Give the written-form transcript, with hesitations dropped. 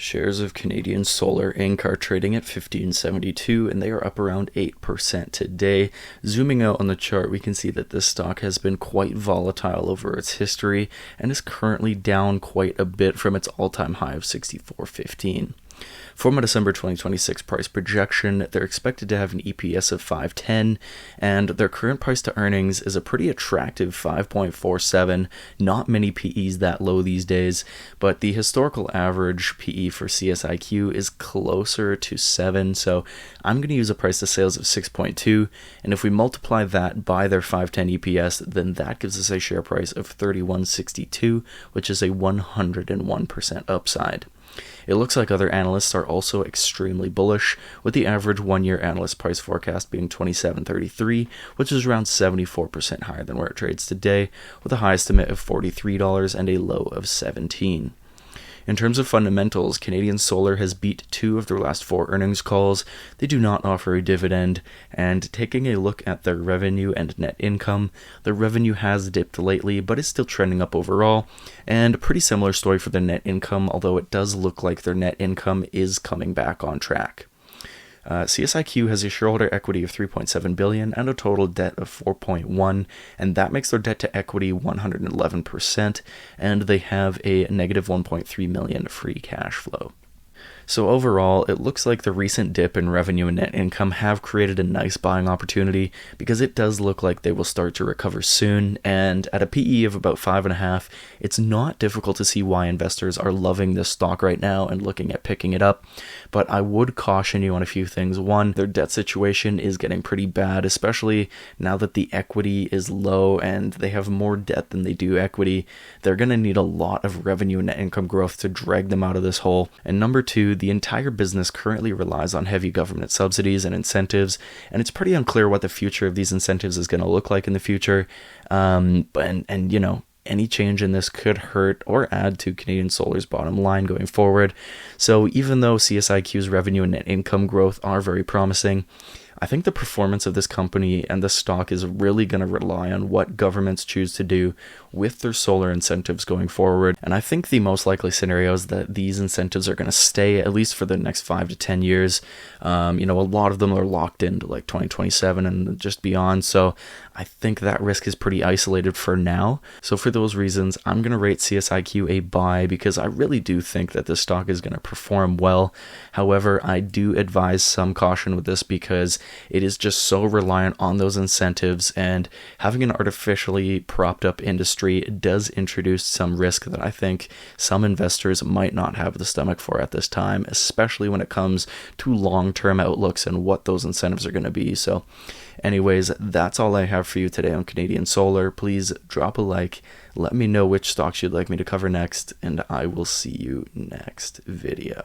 Shares of Canadian Solar Inc. are trading at $15.72 and they are up around 8% today. Zooming out on the chart, we can see that this stock has been quite volatile over its history and is currently down quite a bit from its all-time high of $64.15. From a December 2026 price projection, they're expected to have an EPS of $5.10, and their current price to earnings is a pretty attractive 5.47. Not many PEs that low these days, but the historical average PE for CSIQ is closer to 7, so I'm going to use a price to sales of 6.2, and if we multiply that by their $5.10 EPS, then that gives us a share price of $31.62, which is a 101% upside. It looks like other analysts are also extremely bullish, with the average one-year analyst price forecast being $27.33, which is around 74% higher than where it trades today, with a high estimate of $43 and a low of $17. In terms of fundamentals, Canadian Solar has beat 2 of their last 4 earnings calls. They do not offer a dividend, and taking a look at their revenue and net income, their revenue has dipped lately, but is still trending up overall, and a pretty similar story for their net income, although it does look like their net income is coming back on track. CSIQ has a shareholder equity of $3.7 billion and a total debt of $4.1, and that makes their debt to equity 111%, and they have a negative $1.3 million free cash flow. So overall, it looks like the recent dip in revenue and net income have created a nice buying opportunity because it does look like they will start to recover soon, and at a PE of about 5.5, it's not difficult to see why investors are loving this stock right now and looking at picking it up. But I would caution you on a few things. One, their debt situation is getting pretty bad, especially now that the equity is low and they have more debt than they do equity. They're going to need a lot of revenue and net income growth to drag them out of this hole. And number two, the entire business currently relies on heavy government subsidies and incentives, and it's pretty unclear what the future of these incentives is going to look like in the future. And you know, any change in this could hurt or add to Canadian Solar's bottom line going forward. So even though CSIQ's revenue and net income growth are very promising, I think the performance of this company and the stock is really going to rely on what governments choose to do with their solar incentives going forward. And I think the most likely scenario is that these incentives are going to stay at least for the next 5 to 10 years. A lot of them are locked into like 2027 and just beyond. So I think that risk is pretty isolated for now. So for those reasons, I'm going to rate CSIQ a buy because I really do think that this stock is going to perform well. However, I do advise some caution with this because it is just so reliant on those incentives, and having an artificially propped up industry does introduce some risk that I think some investors might not have the stomach for at this time, especially when it comes to long-term outlooks and what those incentives are going to be. So anyways, that's all I have for you today on Canadian Solar. Please drop a like, let me know which stocks you'd like me to cover next, and I will see you next video.